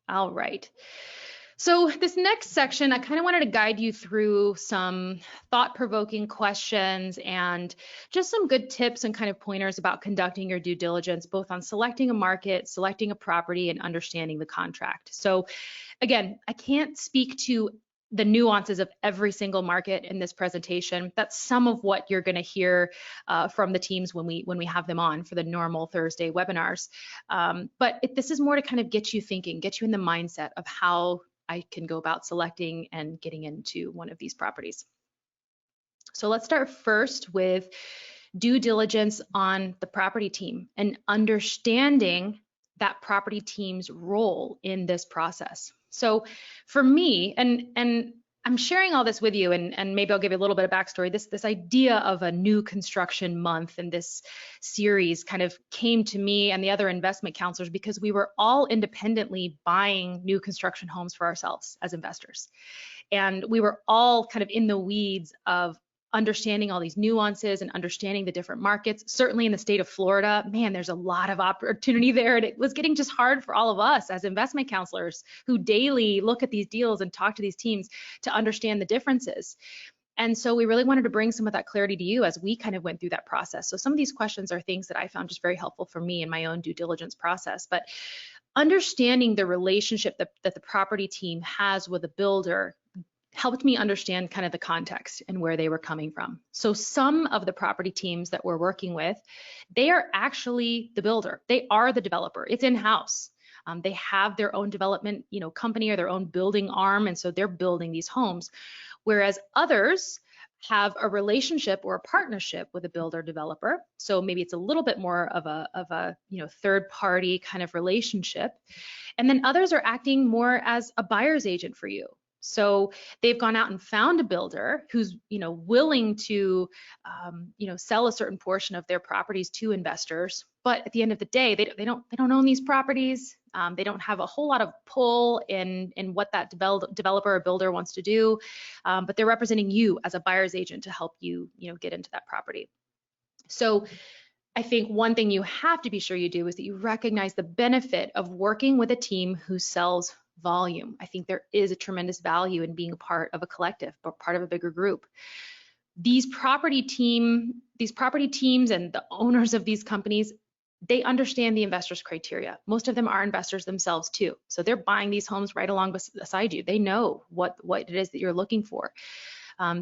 All right. So this next section, I kind of wanted to guide you through some thought-provoking questions and just some good tips and kind of pointers about conducting your due diligence, both on selecting a market, selecting a property, and understanding the contract. So again, I can't speak to the nuances of every single market in this presentation. That's some of what you're going to hear from the teams when we have them on for the normal Thursday webinars. But this is more to kind of get you thinking, get you in the mindset of how I can go about selecting and getting into one of these properties. So let's start first with due diligence on the property team and understanding that property team's role in this process. So for me, and I'm sharing all this with you, and maybe I'll give you a little bit of backstory. This idea of a new construction month and this series kind of came to me and the other investment counselors because we were all independently buying new construction homes for ourselves as investors. And we were all kind of in the weeds of understanding all these nuances and understanding the different markets. Certainly in the state of Florida, man, there's a lot of opportunity there. And it was getting just hard for all of us as investment counselors who daily look at these deals and talk to these teams to understand the differences. And so we really wanted to bring some of that clarity to you as we kind of went through that process. So some of these questions are things that I found just very helpful for me in my own due diligence process. But understanding the relationship that the property team has with a builder helped me understand kind of the context and where they were coming from. So some of the property teams that we're working with, they are actually the builder. They are the developer. It's in-house. They have their own development, company or their own building arm, and so they're building these homes. Whereas others have a relationship or a partnership with a builder developer. So maybe it's a little bit more of a third party kind of relationship. And then others are acting more as a buyer's agent for you. So they've gone out and found a builder who's, willing to, sell a certain portion of their properties to investors. But at the end of the day, they don't own these properties. They don't have a whole lot of pull in what that developer or builder wants to do. But they're representing you as a buyer's agent to help you, get into that property. So I think one thing you have to be sure you do is that you recognize the benefit of working with a team who sells volume. I think there is a tremendous value in being a part of a collective, but part of a bigger group. These property teams and the owners of these companies, they understand the investors' criteria. Most of them are investors themselves too. So they're buying these homes right along beside you. They know what it is that you're looking for.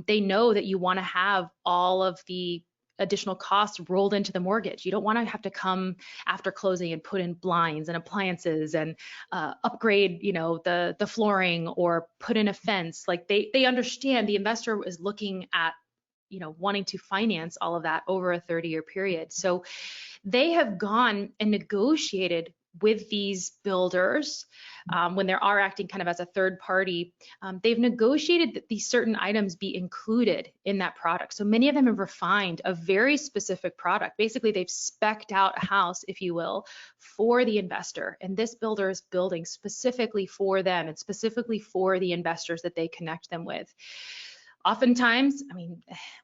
They know that you want to have all of the additional costs rolled into the mortgage. You don't want to have to come after closing and put in blinds and appliances and upgrade, the flooring or put in a fence. Like they understand the investor is looking at, wanting to finance all of that over a 30-year period. So they have gone and negotiated with these builders when they are acting kind of as a third party. They've negotiated that these certain items be included in that product. So many of them have refined a very specific product. Basically, they've spec'd out a house, if you will, for the investor. And this builder is building specifically for them and specifically for the investors that they connect them with. Oftentimes,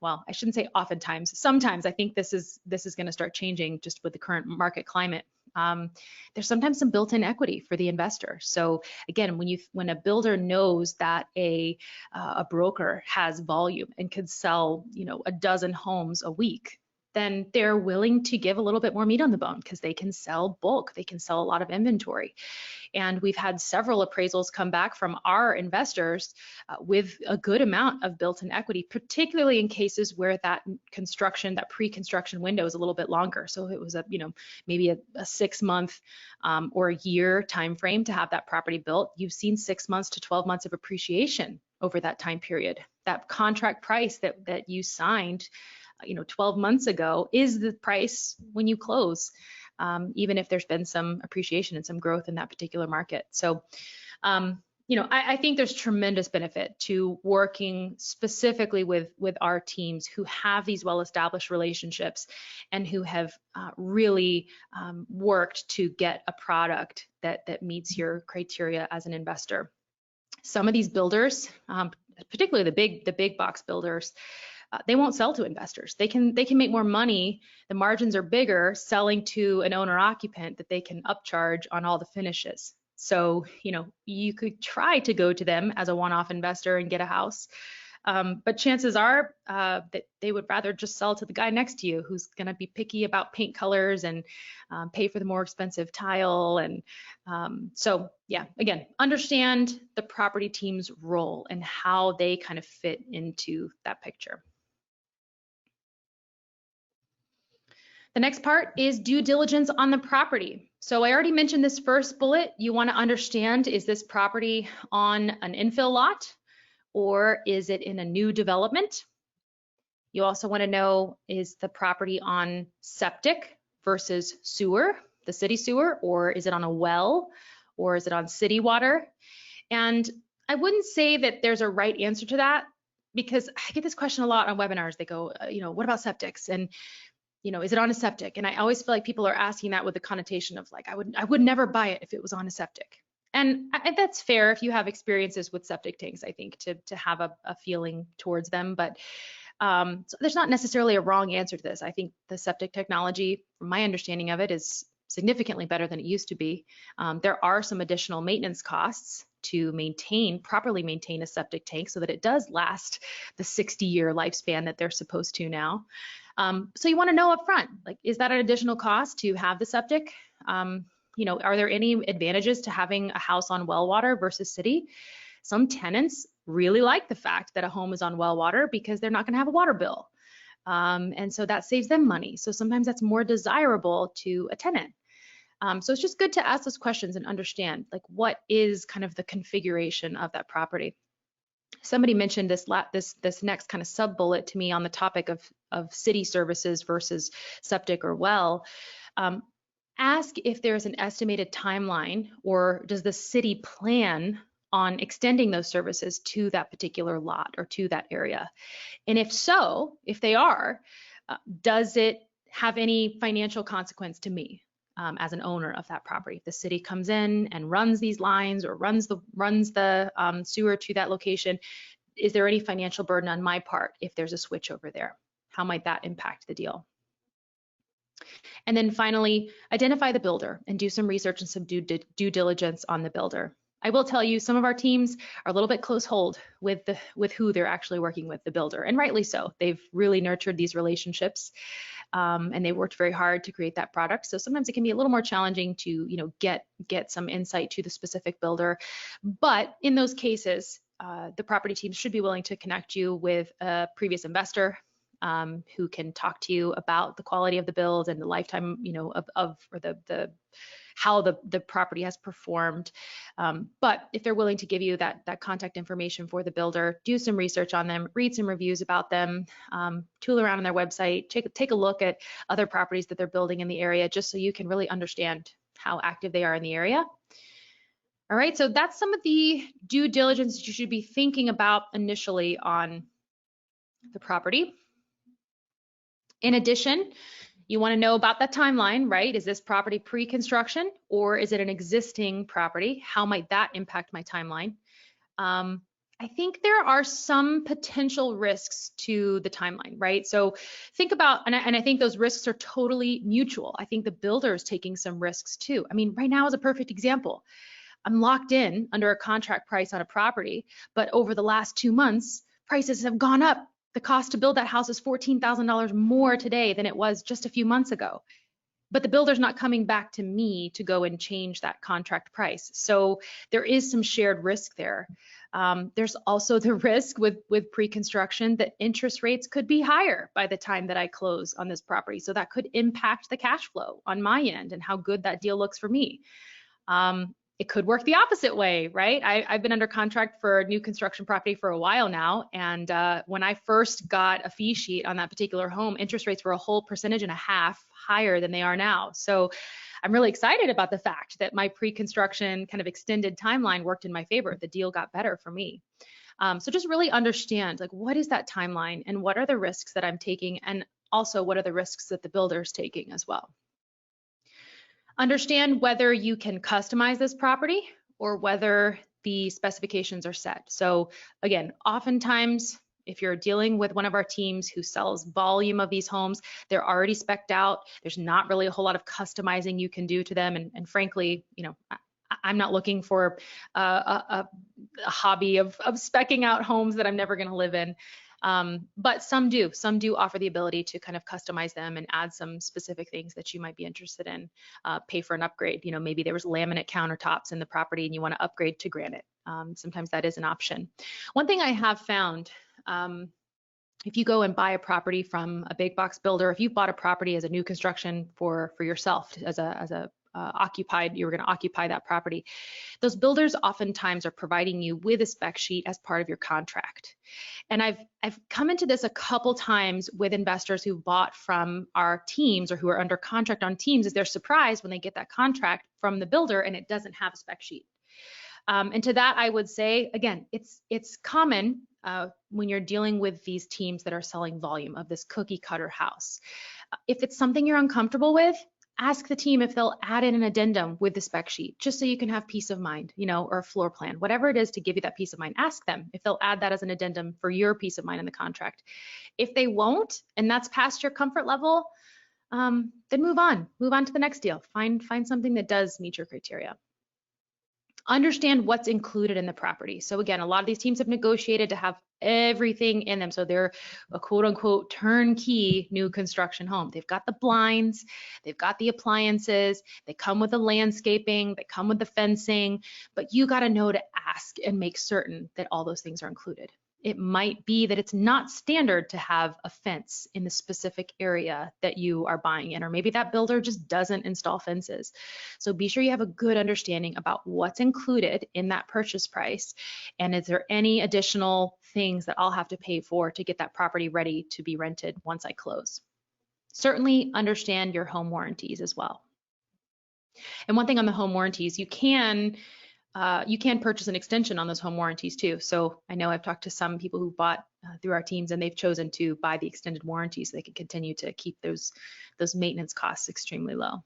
I shouldn't say oftentimes, sometimes I think this is going to start changing just with the current market climate. There's sometimes some built-in equity for the investor. So again, when a builder knows that a broker has volume and could sell, a dozen homes a week, then they're willing to give a little bit more meat on the bone because they can sell bulk, they can sell a lot of inventory. And we've had several appraisals come back from our investors with a good amount of built-in equity, particularly in cases where that pre-construction window is a little bit longer. So it was maybe a 6 month or a year time frame to have that property built. You've seen 6 months to 12 months of appreciation over that time period. That contract price that you signed 12 months ago is the price when you close, even if there's been some appreciation and some growth in that particular market. So, I think there's tremendous benefit to working specifically with our teams who have these well-established relationships and who have really worked to get a product that meets your criteria as an investor. Some of these builders, particularly the big box builders, they won't sell to investors. They can make more money. The margins are bigger selling to an owner occupant that they can upcharge on all the finishes. So, you could try to go to them as a one-off investor and get a house. But chances are that they would rather just sell to the guy next to you who's going to be picky about paint colors and pay for the more expensive tile. And so, yeah, again, understand the property team's role and how they kind of fit into that picture. The next part is due diligence on the property. So I already mentioned this first bullet. You want to understand, is this property on an infill lot or is it in a new development? You also want to know, is the property on septic versus sewer, the city sewer, or is it on a well, or is it on city water? And I wouldn't say that there's a right answer to that, because I get this question a lot on webinars. They go, what about septics? And is it on a septic? And I always feel like people are asking that with the connotation of like, I would never buy it if it was on a septic. And that's fair if you have experiences with septic tanks, I think, to have a feeling towards them. But so there's not necessarily a wrong answer to this. I think the septic technology, from my understanding of it, is significantly better than it used to be. There are some additional maintenance costs to properly maintain a septic tank so that it does last the 60-year lifespan that they're supposed to now. So you want to know up front, like, is that an additional cost to have the septic? Are there any advantages to having a house on well water versus city? Some tenants really like the fact that a home is on well water because they're not going to have a water bill. And so that saves them money. So sometimes that's more desirable to a tenant. So it's just good to ask those questions and understand, like, what is kind of the configuration of that property. Somebody mentioned this next kind of sub bullet to me on the topic of city services versus septic or well. Ask if there's an estimated timeline, or does the city plan on extending those services to that particular lot or to that area? And if so, if they are, does it have any financial consequence to me as an owner of that property? If the city comes in and runs these lines or runs the sewer to that location, is there any financial burden on my part if there's a switch over there? How might that impact the deal? And then finally, identify the builder and do some research and some due diligence on the builder. I will tell you, some of our teams are a little bit close hold with who they're actually working with, the builder, and rightly so. They've really nurtured these relationships, and they worked very hard to create that product. So sometimes it can be a little more challenging to get some insight to the specific builder. But in those cases, the property team should be willing to connect you with a previous investor who can talk to you about the quality of the build and the lifetime, or the how the property has performed. But if they're willing to give you that contact information for the builder, do some research on them, read some reviews about them, tool around on their website, take a look at other properties that they're building in the area, just so you can really understand how active they are in the area. All right, so that's some of the due diligence that you should be thinking about initially on the property. In addition, you want to know about that timeline, right? Is this property pre-construction or is it an existing property? How might that impact my timeline? I think there are some potential risks to the timeline, right? So think about, and I think those risks are totally mutual. I think the builder is taking some risks too. I mean, right now is a perfect example. I'm locked in under a contract price on a property, but over the last 2 months, prices have gone up. The cost to build that house is $14,000 more today than it was just a few months ago. But the builder's not coming back to me to go and change that contract price. So there is some shared risk there. There's also the risk with pre-construction that interest rates could be higher by the time that I close on this property. So that could impact the cash flow on my end and how good that deal looks for me. It could work the opposite way, right? I've been under contract for a new construction property for a while now, and when I first got a fee sheet on that particular home, interest rates were a whole 1.5% higher than they are now. So I'm really excited about the fact that my pre-construction kind of extended timeline worked in my favor. The deal got better for me. So just really understand, like, what is that timeline and what are the risks that I'm taking, and also what are the risks that the builder's taking as well. Understand whether you can customize this property or whether the specifications are set. So again, oftentimes, if you're dealing with one of our teams who sells volume of these homes, they're already spec'd out. There's not really a whole lot of customizing you can do to them. And frankly, I'm not looking for a hobby of specking out homes that I'm never going to live in. But some do offer the ability to kind of customize them and add some specific things that you might be interested in. Pay for an upgrade. You know, maybe there was laminate countertops in the property and you want to upgrade to granite. Sometimes that is an option. One thing I have found, if you go and buy a property from a big box builder, if you bought a property as a new construction for yourself, as a occupied, you were going to occupy that property, those builders oftentimes are providing you with a spec sheet as part of your contract. And I've come into this a couple times with investors who bought from our teams or who are under contract on teams, is they're surprised when they get that contract from the builder and it doesn't have a spec sheet. And to that, I would say, again, it's common when you're dealing with these teams that are selling volume of this cookie cutter house. If it's something you're uncomfortable with, ask the team if they'll add in an addendum with the spec sheet, just so you can have peace of mind, you know, or a floor plan, whatever it is to give you that peace of mind. Ask them if they'll add that as an addendum for your peace of mind in the contract. If they won't, and that's past your comfort level, then move on to the next deal. Find something that does meet your criteria. Understand what's included in the property. So again, a lot of these teams have negotiated to have everything in them. So they're a quote unquote turnkey new construction home. They've got the blinds, they've got the appliances, they come with the landscaping, they come with the fencing, but you got to know to ask and make certain that all those things are included. It might be that it's not standard to have a fence in the specific area that you are buying in, or maybe that builder just doesn't install fences. So be sure you have a good understanding about what's included in that purchase price, and is there any additional things that I'll have to pay for to get that property ready to be rented once I close. Certainly understand your home warranties as well. And one thing on the home warranties, you can purchase an extension on those home warranties too. So I know I've talked to some people who bought through our teams and they've chosen to buy the extended warranty so they can continue to keep those maintenance costs extremely low.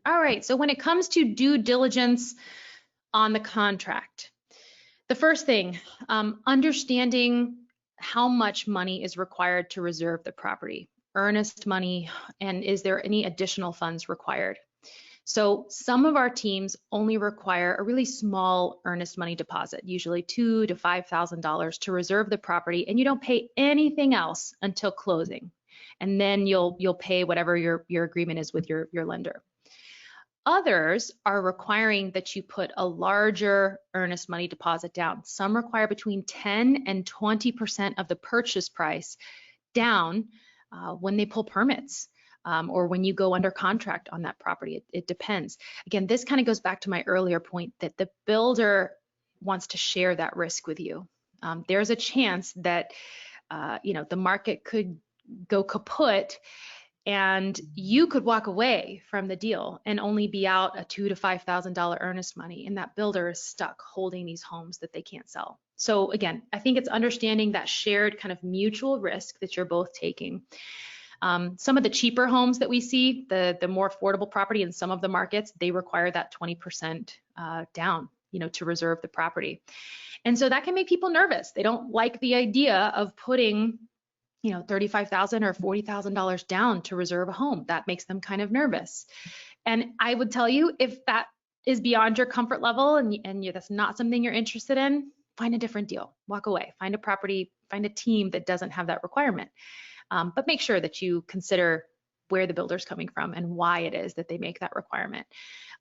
All right, so when it comes to due diligence on the contract, the first thing, understanding how much money is required to reserve the property, earnest money, and is there any additional funds required? So some of our teams only require a really small earnest money deposit, usually $2,000 to $5,000 to reserve the property, and you don't pay anything else until closing. And then you'll pay whatever your agreement is with your lender. Others are requiring that you put a larger earnest money deposit down. Some require between 10 and 20% of the purchase price down when they pull permits or when you go under contract on that property. It depends. Again, this kind of goes back to my earlier point that the builder wants to share that risk with you. There's a chance that the market could go kaput and you could walk away from the deal and only be out a $2,000 to $5,000 earnest money, and that builder is stuck holding these homes that they can't sell. So again, I think it's understanding that shared kind of mutual risk that you're both taking. Some of the cheaper homes that we see, the more affordable property in some of the markets, they require that 20% down, to reserve the property. And so that can make people nervous. They don't like the idea of putting $35,000 or $40,000 down to reserve a home. That makes them kind of nervous. And I would tell you, if that is beyond your comfort level and that's not something you're interested in, find a different deal. Walk away. Find a property, find a team that doesn't have that requirement. But make sure that you consider where the builder's coming from and why it is that they make that requirement.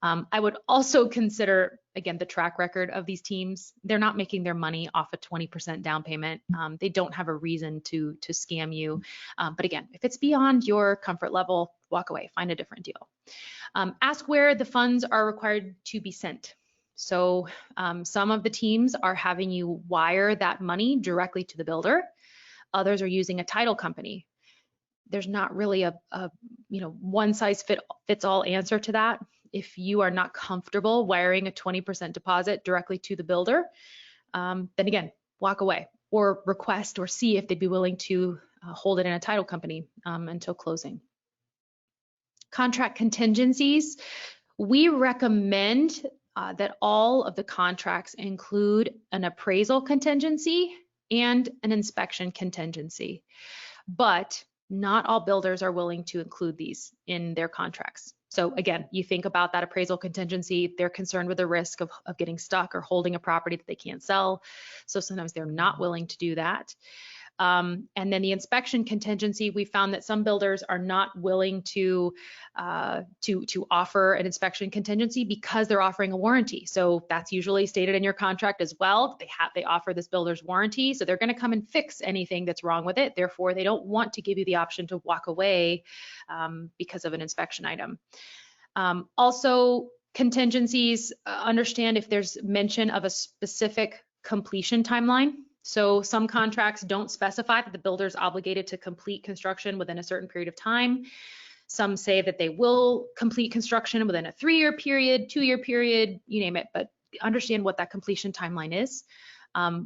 I would also consider, again, the track record of these teams. They're not making their money off a 20% down payment. They don't have a reason to scam you. But again, if it's beyond your comfort level, walk away, find a different deal. Ask where the funds are required to be sent. So some of the teams are having you wire that money directly to the builder. Others are using a title company. There's not really a one size fits all answer to that. If you are not comfortable wiring a 20% deposit directly to the builder, then again, walk away or request or see if they'd be willing to hold it in a title company until closing. Contract contingencies. We recommend that all of the contracts include an appraisal contingency and an inspection contingency. But Not all builders are willing to include these in their contracts. So again, you think about that appraisal contingency, they're concerned with the risk of getting stuck or holding a property that they can't sell. So sometimes they're not willing to do that. And then the inspection contingency, we found that some builders are not willing to offer an inspection contingency because they're offering a warranty. So that's usually stated in your contract as well. They offer this builder's warranty, so they're going to come and fix anything that's wrong with it. Therefore, they don't want to give you the option to walk away because of an inspection item. Also, contingencies, understand if there's mention of a specific completion timeline. So some contracts don't specify that the builder is obligated to complete construction within a certain period of time. Some say that they will complete construction within a 3-year period, 2-year period, you name it, but understand what that completion timeline is.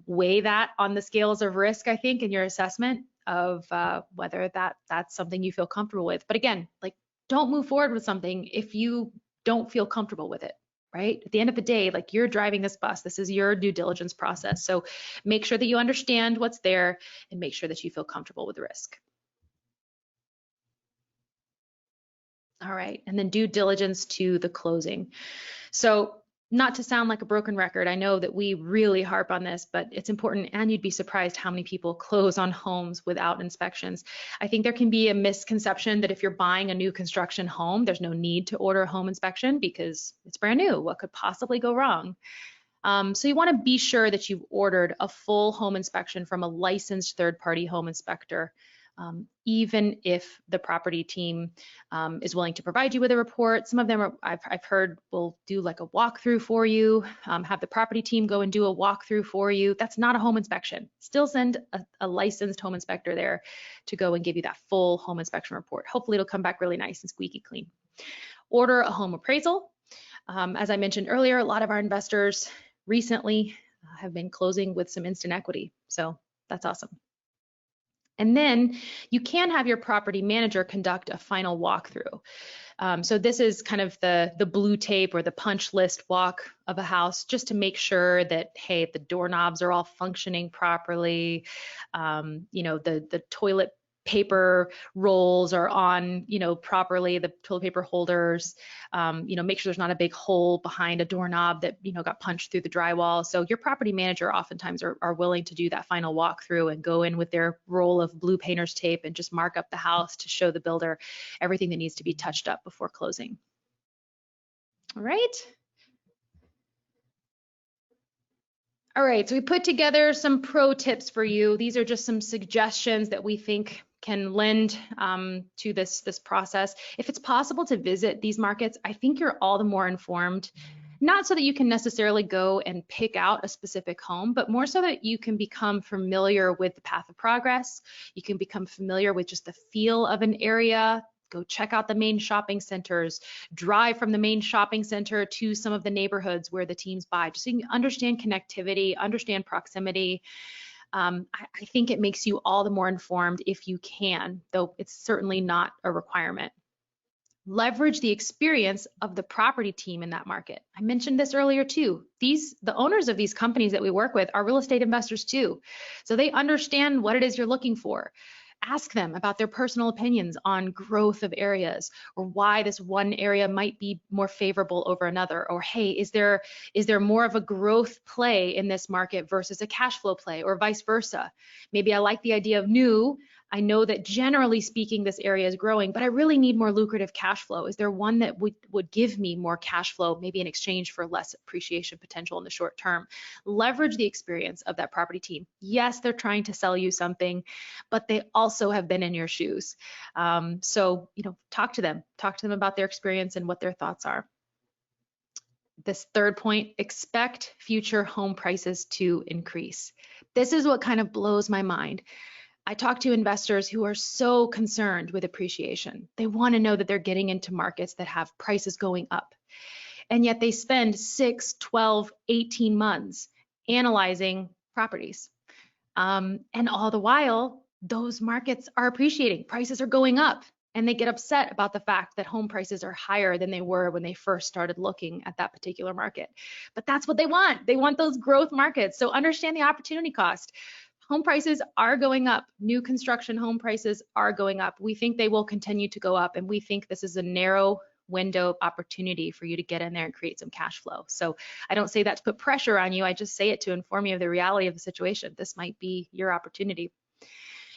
Weigh that on the scales of risk, I think, in your assessment of whether that's something you feel comfortable with. But again, like, don't move forward with something if you don't feel comfortable with it. Right? At the end of the day, like, you're driving this bus. This is your due diligence process. So make sure that you understand what's there and make sure that you feel comfortable with the risk. All right, and then due diligence to the closing. So not to sound like a broken record, I know that we really harp on this, but it's important, and you'd be surprised how many people close on homes without inspections. I think there can be a misconception that if you're buying a new construction home, there's no need to order a home inspection because it's brand new. What could possibly go wrong? So you want to be sure that you've ordered a full home inspection from a licensed third-party home inspector. Even if the property team is willing to provide you with a report. Some of them I've heard will do like a walkthrough for you, have the property team go and do a walkthrough for you. That's not a home inspection. Still send a licensed home inspector there to go and give you that full home inspection report. Hopefully it'll come back really nice and squeaky clean. Order a home appraisal. As I mentioned earlier, a lot of our investors recently have been closing with some instant equity. So that's awesome. And then you can have your property manager conduct a final walkthrough. So this is kind of the blue tape or the punch list walk of a house, just to make sure that, hey, the doorknobs are all functioning properly, the toilet paper rolls are on, properly, the toilet paper holders, make sure there's not a big hole behind a doorknob that, got punched through the drywall. So your property manager oftentimes are willing to do that final walkthrough and go in with their roll of blue painter's tape and just mark up the house to show the builder everything that needs to be touched up before closing. All right. All right, so we put together some pro tips for you. These are just some suggestions that we think can lend to this process. If it's possible to visit these markets, I think you're all the more informed, not so that you can necessarily go and pick out a specific home, but more so that you can become familiar with the path of progress. You can become familiar with just the feel of an area. Go check out the main shopping centers, drive from the main shopping center to some of the neighborhoods where the teams buy, just so you can understand connectivity, understand proximity. I think it makes you all the more informed if you can, though it's certainly not a requirement. Leverage the experience of the property team in that market. I mentioned this earlier too. The owners of these companies that we work with are real estate investors too. So they understand what it is you're looking for. Ask them about their personal opinions on growth of areas, or why this one area might be more favorable over another, or hey, is there more of a growth play in this market versus a cash flow play, or vice versa. Maybe I like the idea of new. I know that generally speaking, this area is growing, but I really need more lucrative cash flow. Is there one that would give me more cash flow, maybe in exchange for less appreciation potential in the short term? Leverage the experience of that property team. Yes, they're trying to sell you something, but they also have been in your shoes. So, talk to them about their experience and what their thoughts are. This third point, expect future home prices to increase. This is what kind of blows my mind. I talk to investors who are so concerned with appreciation. They want to know that they're getting into markets that have prices going up. And yet they spend 6, 12, 18 months analyzing properties. And all the while, those markets are appreciating. Prices are going up. And they get upset about the fact that home prices are higher than they were when they first started looking at that particular market. But that's what they want. They want those growth markets. So understand the opportunity cost. Home prices are going up. New construction home prices are going up. We think they will continue to go up, and we think this is a narrow window opportunity for you to get in there and create some cash flow. So I don't say that to put pressure on you. I just say it to inform you of the reality of the situation. This might be your opportunity.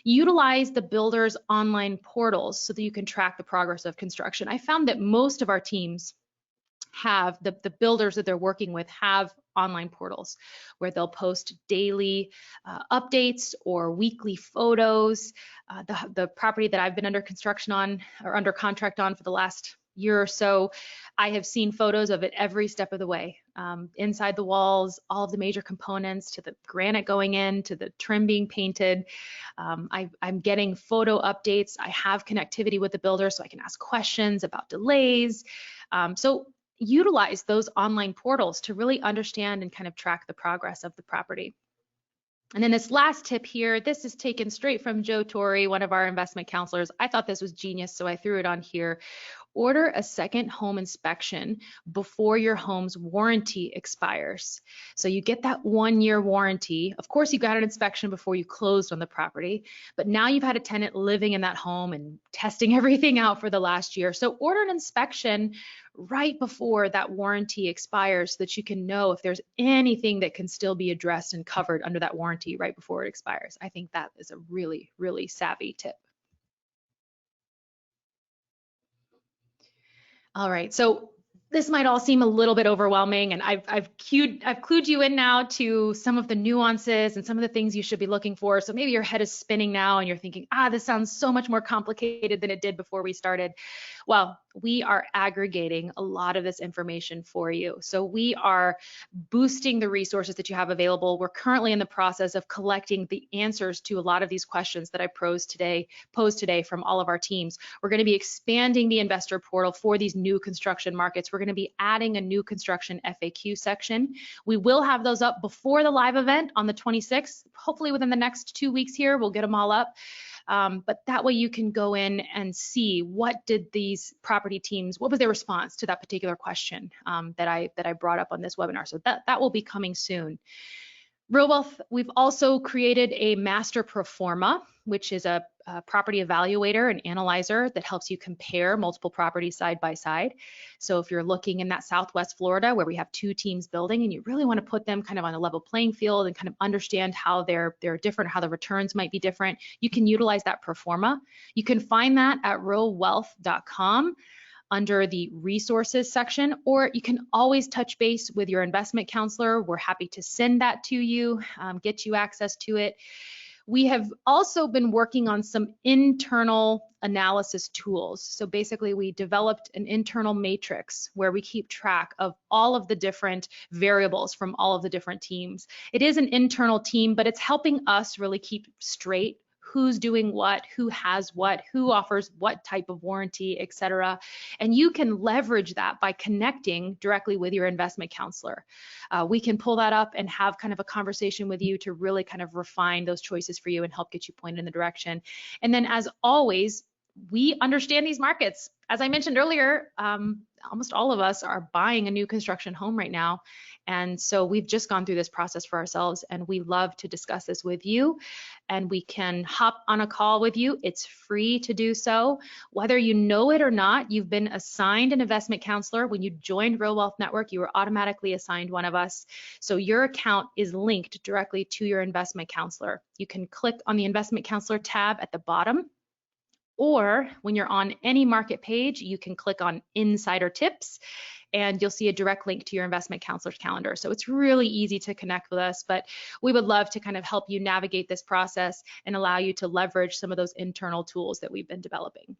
Utilize the builder's online portals so that you can track the progress of construction. I found that most of our teams have, the builders that they're working with have online portals where they'll post daily updates or weekly photos. The property that I've been under construction on or under contract on for the last year or so, I have seen photos of it every step of the way, inside the walls, all of the major components, to the granite going in, to the trim being painted. I'm getting photo updates. I have connectivity with the builder so I can ask questions about delays. So utilize those online portals to really understand and kind of track the progress of the property. And then this last tip here, this is taken straight from Joe Torrey, one of our investment counselors. I thought this was genius, so I threw it on here. Order a second home inspection before your home's warranty expires. So you get that 1-year warranty. Of course, you got an inspection before you closed on the property, but now you've had a tenant living in that home and testing everything out for the last year. So order an inspection right before that warranty expires so that you can know if there's anything that can still be addressed and covered under that warranty right before it expires. I think that is a really, really savvy tip. All right, so this might all seem a little bit overwhelming, and I've clued you in now to some of the nuances and some of the things you should be looking for. So maybe your head is spinning now and you're thinking, this sounds so much more complicated than it did before we started. Well, we are aggregating a lot of this information for you. So we are boosting the resources that you have available. We're currently in the process of collecting the answers to a lot of these questions that I posed today from all of our teams. We're going to be expanding the investor portal for these new construction markets. We're going to be adding a new construction FAQ section. We will have those up before the live event on the 26th. Hopefully within the next 2 weeks here, we'll get them all up. But that way you can go in and see what did these property teams, what was their response to that particular question that I brought up on this webinar. So that will be coming soon. RealWealth, we've also created a master pro forma, which is a property evaluator and analyzer that helps you compare multiple properties side by side. So if you're looking in that Southwest Florida where we have 2 teams building and you really want to put them kind of on a level playing field and kind of understand how they're different, how the returns might be different, you can utilize that pro forma. You can find that at realwealth.com under the resources section, or you can always touch base with your investment counselor. We're happy to send that to you, get you access to it. We have also been working on some internal analysis tools. So basically we developed an internal matrix where we keep track of all of the different variables from all of the different teams. It is an internal team, but it's helping us really keep straight who's doing what, who has what, who offers what type of warranty, etc. And you can leverage that by connecting directly with your investment counselor. We can pull that up and have kind of a conversation with you to really kind of refine those choices for you and help get you pointed in the direction. And then as always, we understand these markets. As I mentioned earlier, almost all of us are buying a new construction home right now. And so we've just gone through this process for ourselves, and we love to discuss this with you. And we can hop on a call with you. It's free to do so. Whether you know it or not, you've been assigned an investment counselor. When you joined RealWealth Network, you were automatically assigned one of us. So your account is linked directly to your investment counselor. You can click on the investment counselor tab at the bottom, or when you're on any market page, you can click on Insider Tips and you'll see a direct link to your investment counselor's calendar. So it's really easy to connect with us, but we would love to kind of help you navigate this process and allow you to leverage some of those internal tools that we've been developing.